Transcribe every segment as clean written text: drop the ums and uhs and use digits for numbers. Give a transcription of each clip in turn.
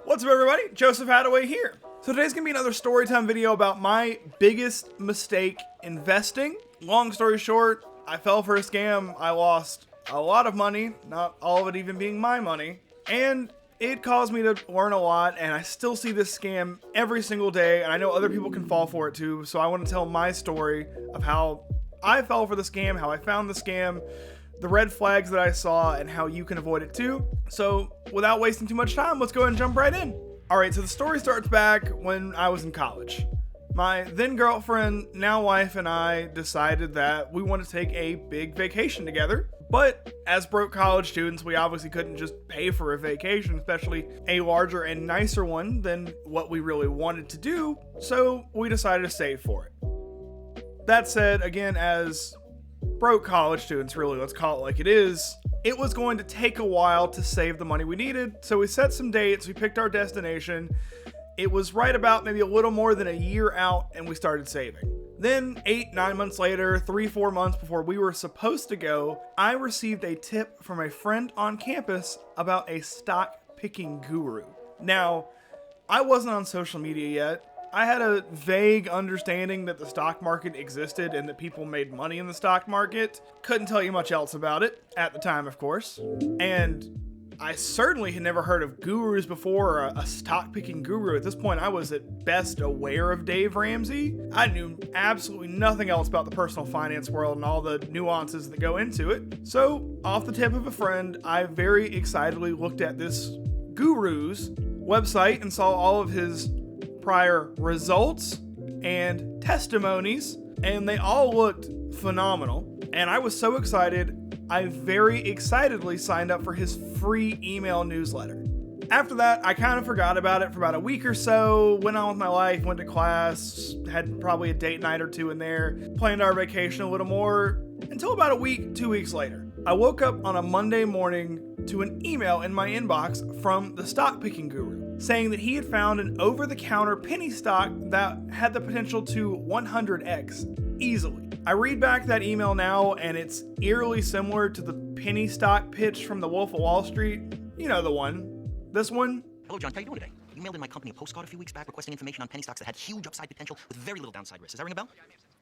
What's up, everybody? Joseph Hadaway here. So today's gonna be another storytime video about my biggest mistake investing. Long story short, I fell for a scam. I lost a lot of money, not all of it even being my money, and it caused me to learn a lot, and I still see this scam every single day, and I know other people can fall for it too, so I want to tell my story of how I fell for the scam, how I found the scam, the red flags that I saw, and how you can avoid it too. So without wasting too much time, let's go ahead and jump right in. Alright, so the story starts back when I was in college. My then girlfriend, now wife, and I decided that we want to take a big vacation together. But as broke college students, we obviously couldn't just pay for a vacation, especially a larger and nicer one than what we really wanted to do. So we decided to save for it. That said, again, as broke college students, really, let's call it like it is, it was going to take a while to save the money we needed. So we set some dates, we picked our destination. It was right about maybe a little more than a year out, and we started saving. Then 8-9 months later, 3-4 months before we were supposed to go, I received a tip from a friend on campus about a stock picking guru. Now, I wasn't on social media yet. I had a vague understanding that the stock market existed and that people made money in the stock market. Couldn't tell you much else about it at the time, of course. And I certainly had never heard of gurus before, or a stock picking guru. At this point, I was at best aware of Dave Ramsey. I knew absolutely nothing else about the personal finance world and all the nuances that go into it. So, off the tip of a friend, I very excitedly looked at this guru's website and saw all of his prior results and testimonies, and they all looked phenomenal. And I was so excited, I very excitedly signed up for his free email newsletter. After that, I kind of forgot about it for about a week or so, went on with my life, went to class, had probably a date night or two in there, planned our vacation a little more, until about a week, 2 weeks later. I woke up on a Monday morning to an email in my inbox from the stock picking guru, saying that he had found an over-the-counter penny stock that had the potential to 100x easily. I read back that email now, and it's eerily similar to the penny stock pitch from The Wolf of Wall Street. You know the one. This one. Hello, John. How are you doing today? You mailed in my company a postcard a few weeks back requesting information on penny stocks that had huge upside potential with very little downside risk. Does that ring a bell?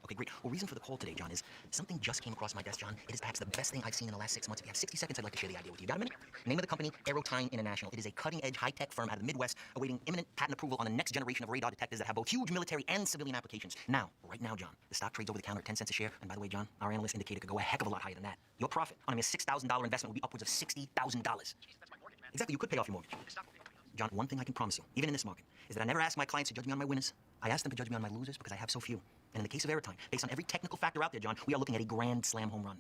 Okay, great. Well, reason for the call today, John, is something just came across my desk, John. It is perhaps the best thing I've seen in the last 6 months. If you have 60 seconds, I'd like to share the idea with you. Got a minute? Name of the company, Aerotime International. It is a cutting-edge, high-tech firm out of the Midwest awaiting imminent patent approval on the next generation of radar detectors that have both huge military and civilian applications. Now, right now, John, the stock trades over the counter at 10 cents a share. And by the way, John, our analysts indicate it could go a heck of a lot higher than that. Your profit on a mere $6,000 investment would be upwards of $60,000. Exactly, you could pay off your mortgage. John, one thing I can promise you, even in this market, is that I never ask my clients to judge me on my winners. I ask them to judge me on my losers because I have so few. And in the case of Aerotime, based on every technical factor out there, John, we are looking at a grand slam home run.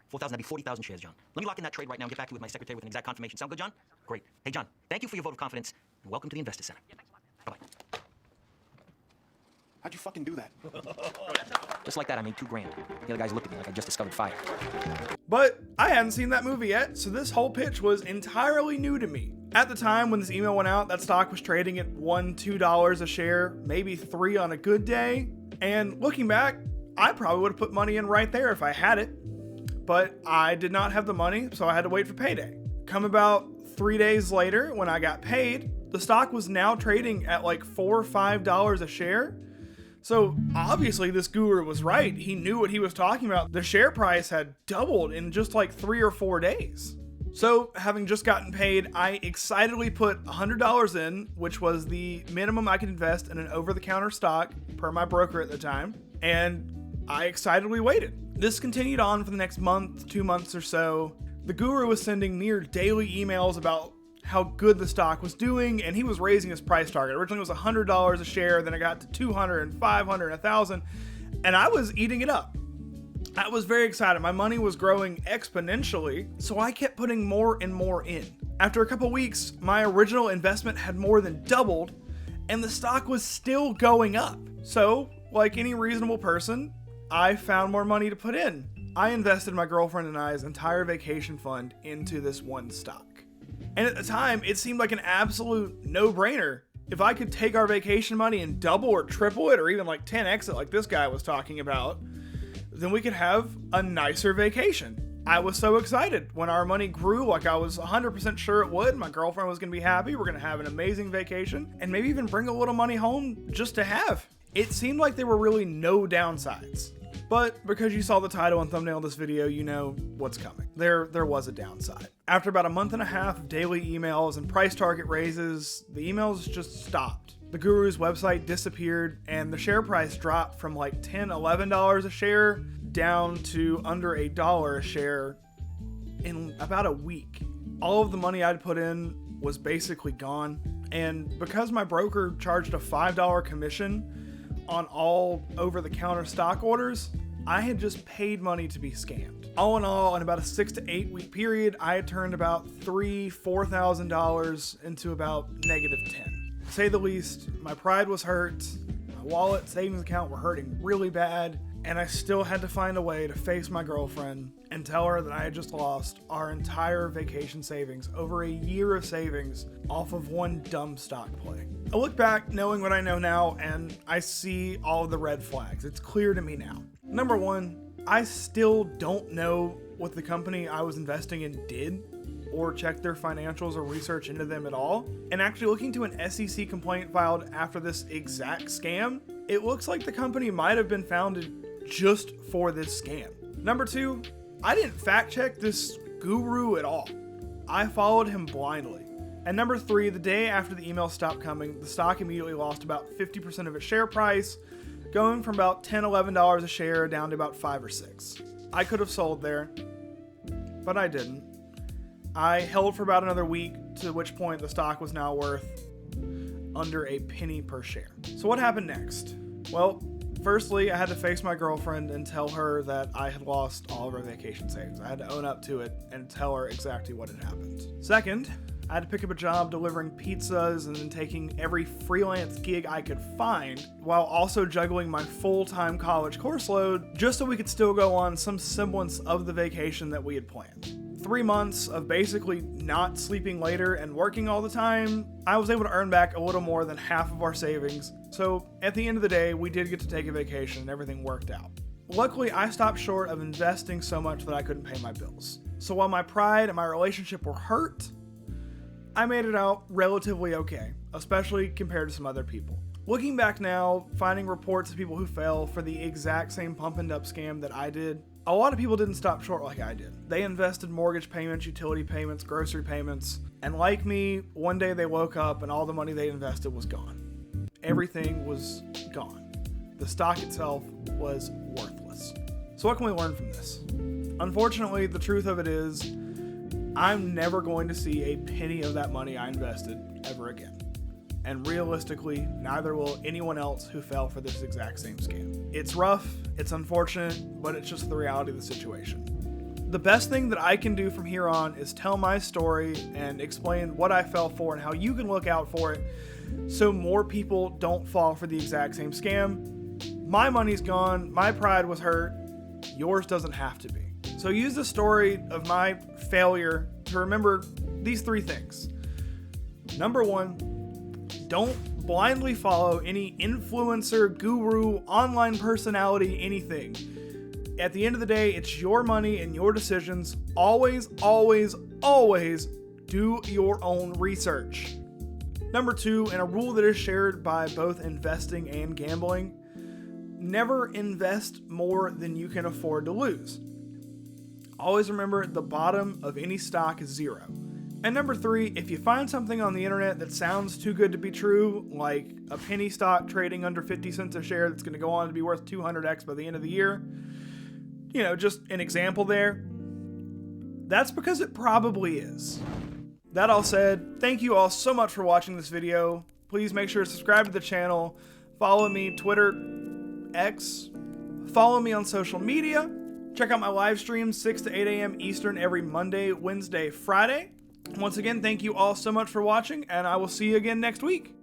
4,000, that'd be 40,000 shares, John. Let me lock in that trade right now and get back to you with my secretary with an exact confirmation. Sound good, John? Great. Hey, John, thank you for your vote of confidence, and welcome to the Investor Center. Bye-bye. How'd you fucking do that? Just like that, I made $2,000. The other guys looked at me like I just discovered fire. But I hadn't seen that movie yet, so this whole pitch was entirely new to me. At the time when this email went out, that stock was trading at $1, $2 a share, maybe $3 on a good day. And looking back, I probably would have put money in right there if I had it. But I did not have the money, so I had to wait for payday. Come about 3 days later, when I got paid, the stock was now trading at like $4 or $5 a share. So obviously this guru was right. He knew what he was talking about. The share price had doubled in just like 3 or 4 days. So having just gotten paid, I excitedly put $100 in, which was the minimum I could invest in an over-the-counter stock per my broker at the time. And I excitedly waited. This continued on for the next month, 2 months or so. The guru was sending near daily emails about how good the stock was doing, and he was raising his price target. Originally it was $100 a share, then it got to $200 and $500 and $1,000, and I was eating it up. I was very excited. My money was growing exponentially, so I kept putting more and more in. After a couple weeks, my original investment had more than doubled, and the stock was still going up. So, like any reasonable person, I found more money to put in. I invested my girlfriend and I's entire vacation fund into this one stock. And at the time, it seemed like an absolute no-brainer. If I could take our vacation money and double or triple it, or even like 10x it like this guy was talking about, then we could have a nicer vacation. I was so excited when our money grew like I was 100% sure it would. My girlfriend was going to be happy. We're going to have an amazing vacation and maybe even bring a little money home just to have. It seemed like there were really no downsides. But because you saw the title and thumbnail of this video, you know what's coming. There was a downside. After about a month and a half of daily emails and price target raises, the emails just stopped. The Guru's website disappeared and the share price dropped from like $10, $11 a share down to under $1 a share in about a week. All of the money I'd put in was basically gone. And because my broker charged a $5 commission on all over-the-counter stock orders, I had just paid money to be scammed. All in all, in about a 6 to 8 week period, I had turned about $4,000 into about -10. To say the least, my pride was hurt, my wallet, savings account were hurting really bad, and I still had to find a way to face my girlfriend and tell her that I had just lost our entire vacation savings, over a year of savings, off of one dumb stock play. I look back knowing what I know now, and I see all of the red flags. It's clear to me now. Number one, I still don't know what the company I was investing in did, or check their financials or research into them at all. And actually looking to an SEC complaint filed after this exact scam, it looks like the company might have been founded just for this scam. Number two, I didn't fact check this guru at all. I followed him blindly. And number three, the day after the email stopped coming, the stock immediately lost about 50% of its share price, going from about $10, $11 a share down to about $5 or $6. I could have sold there, but I didn't. I held for about another week, to which point the stock was now worth under a penny per share. So what happened next? Well, firstly, I had to face my girlfriend and tell her that I had lost all of our vacation savings. I had to own up to it and tell her exactly what had happened. Second, I had to pick up a job delivering pizzas and then taking every freelance gig I could find, while also juggling my full-time college course load, just so we could still go on some semblance of the vacation that we had planned. 3 months of basically not sleeping later and working all the time, I was able to earn back a little more than half of our savings. So at the end of the day, we did get to take a vacation and everything worked out. Luckily, I stopped short of investing so much that I couldn't pay my bills. So while my pride and my relationship were hurt, I made it out relatively okay, especially compared to some other people. Looking back now, finding reports of people who fell for the exact same pump and dump scam that I did, a lot of people didn't stop short like I did. They invested mortgage payments, utility payments, grocery payments, and like me, one day they woke up and all the money they invested was gone. Everything was gone. The stock itself was worthless. So what can we learn from this? Unfortunately, the truth of it is, I'm never going to see a penny of that money I invested ever again. And realistically, neither will anyone else who fell for this exact same scam. It's rough, it's unfortunate, but it's just the reality of the situation. The best thing that I can do from here on is tell my story and explain what I fell for and how you can look out for it so more people don't fall for the exact same scam. My money's gone, my pride was hurt, yours doesn't have to be. So use the story of my failure to remember these 3 things. Number 1, don't blindly follow any influencer, guru, online personality, anything. At the end of the day, it's your money and your decisions. Always, always, always do your own research. Number 2, and a rule that is shared by both investing and gambling, never invest more than you can afford to lose. Always remember, the bottom of any stock is 0. And number 3, if you find something on the internet that sounds too good to be true, like a penny stock trading under 50 cents a share that's going to go on to be worth 200x by the end of the year, just an example there, that's because it probably is. That all said, thank you all so much for watching this video. Please make sure to subscribe to the channel, follow me, Twitter, X, follow me on social media, check out my live streams 6 to 8 a.m. Eastern every Monday, Wednesday, Friday. Once again, thank you all so much for watching, and I will see you again next week.